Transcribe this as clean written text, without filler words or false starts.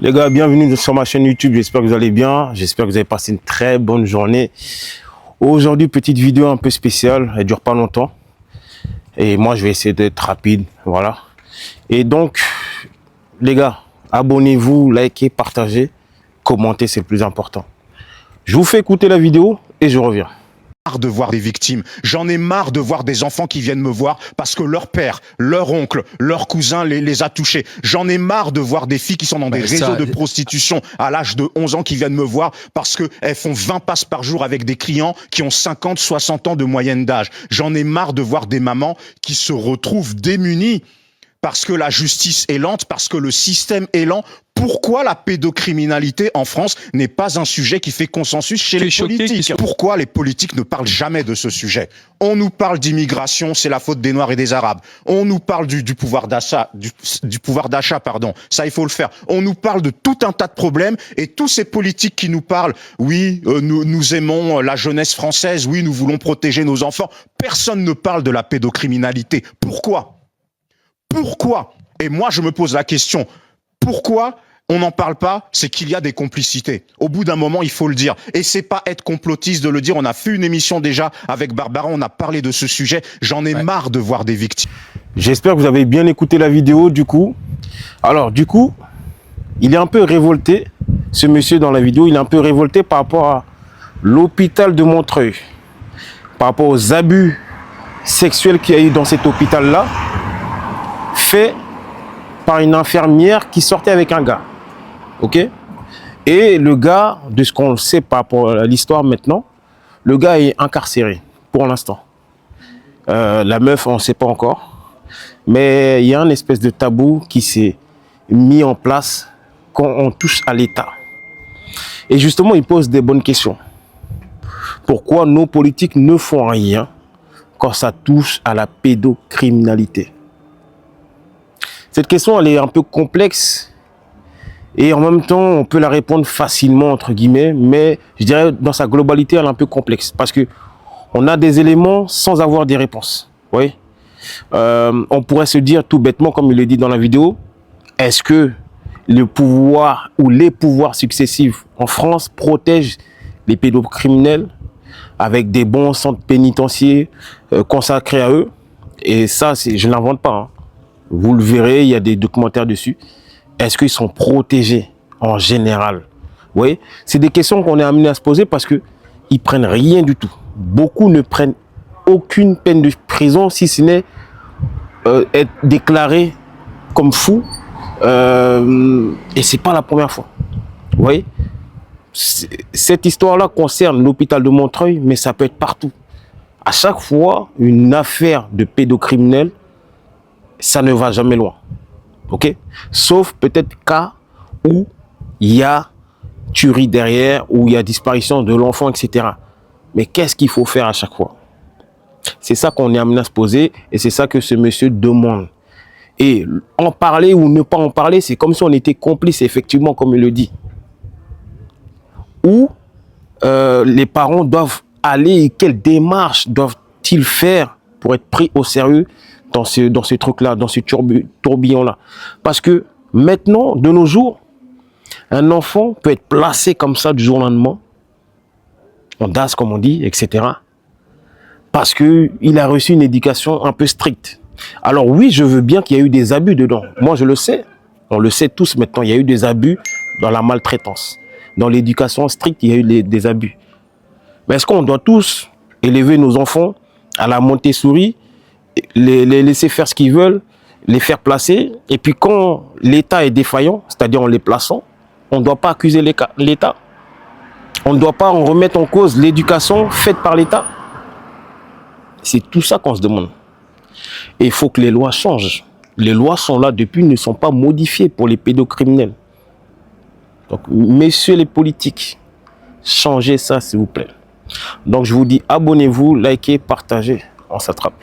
Les gars, bienvenue sur ma chaîne YouTube, j'espère que vous allez bien, j'espère que vous avez passé une très bonne journée. Aujourd'hui, petite vidéo un peu spéciale, elle dure pas longtemps. Et moi, je vais essayer d'être rapide, voilà. Et donc, les gars, abonnez-vous, likez, partagez, commentez, c'est le plus important. Je vous fais écouter la vidéo et je reviens. De voir des victimes. J'en ai marre de voir des enfants qui viennent me voir parce que leur père, leur oncle, leur cousin les a touchés. J'en ai marre de voir des filles qui sont dans des réseaux de prostitution à l'âge de 11 ans qui viennent me voir parce qu'elles font 20 passes par jour avec des clients qui ont 50, 60 ans de moyenne d'âge. J'en ai marre de voir des mamans qui se retrouvent démunies parce que la justice est lente, parce que le système est lent. Pourquoi la pédocriminalité en France n'est pas un sujet qui fait consensus chez les politiques? Pourquoi les politiques ne parlent jamais de ce sujet? On nous parle d'immigration, c'est la faute des Noirs et des Arabes. On nous parle du pouvoir d'achat, du pouvoir d'achat, pardon. Ça, il faut le faire. On nous parle de tout un tas de problèmes et tous ces politiques qui nous parlent, oui, nous aimons la jeunesse française, oui, nous voulons protéger nos enfants. Personne ne parle de la pédocriminalité. Pourquoi? Pourquoi? Et moi, je me pose la question, pourquoi on n'en parle pas? C'est qu'il y a des complicités. Au bout d'un moment, il faut le dire. Et c'est pas être complotiste de le dire. On a fait une émission déjà avec Barbara, on a parlé de ce sujet. J'en ai marre de voir des victimes. J'espère que vous avez bien écouté la vidéo, du coup. Alors, du coup, il est un peu révolté, ce monsieur dans la vidéo, il est un peu révolté par rapport à l'hôpital de Montreuil, par rapport aux abus sexuels qu'il y a eu dans cet hôpital-là, fait par une infirmière qui sortait avec un gars. Ok? Et le gars, de ce qu'on sait par rapport à l'histoire maintenant, le gars est incarcéré pour l'instant. La meuf, on ne sait pas encore. Mais il y a un espèce de tabou qui s'est mis en place quand on touche à l'État. Et justement, il pose des bonnes questions. Pourquoi nos politiques ne font rien quand ça touche à la pédocriminalité? Cette question, elle est un peu complexe et en même temps, on peut la répondre facilement, entre guillemets, mais je dirais dans sa globalité, elle est un peu complexe parce que on a des éléments sans avoir des réponses. Oui. On pourrait se dire tout bêtement, comme il le dit dans la vidéo, est-ce que le pouvoir ou les pouvoirs successifs en France protègent les pédocriminels avec des bons centres pénitentiaires consacrés à eux? Et ça, je ne l'invente pas, hein. Vous le verrez, il y a des documentaires dessus. Est-ce qu'ils sont protégés en général? Oui, c'est des questions qu'on est amené à se poser parce qu'ils ne prennent rien du tout. Beaucoup ne prennent aucune peine de prison, si ce n'est être déclaré comme fou. Et ce n'est pas la première fois. Vous voyez, cette histoire-là concerne l'hôpital de Montreuil, mais ça peut être partout. À chaque fois, une affaire de pédocriminel, ça ne va jamais loin, ok? Sauf peut-être cas où il y a tuerie derrière, où il y a disparition de l'enfant, etc. Mais qu'est-ce qu'il faut faire à chaque fois? C'est ça qu'on est amené à se poser et c'est ça que ce monsieur demande. Et en parler ou ne pas en parler, c'est comme si on était complice, effectivement, comme il le dit. Ou les parents doivent aller, quelle démarche doivent-ils faire pour être pris au sérieux dans ce truc-là, dans ce tourbillon-là. Parce que maintenant, de nos jours, un enfant peut être placé comme ça du jour au lendemain, en DAS comme on dit, etc. Parce qu'il a reçu une éducation un peu stricte. Alors oui, je veux bien qu'il y ait eu des abus dedans. Moi, je le sais. On le sait tous maintenant. Il y a eu des abus dans la maltraitance. Dans l'éducation stricte, il y a eu des abus. Mais est-ce qu'on doit tous élever nos enfants à la Montessori, les laisser faire ce qu'ils veulent, les faire placer, et puis quand l'État est défaillant, c'est-à-dire en les plaçant, on ne doit pas accuser l'État. On ne doit pas en remettre en cause l'éducation faite par l'État. C'est tout ça qu'on se demande. Et il faut que les lois changent. Les lois sont là depuis, ne sont pas modifiées pour les pédocriminels. Donc, messieurs les politiques, changez ça s'il vous plaît. Donc je vous dis abonnez-vous, likez, partagez, on s'attrape.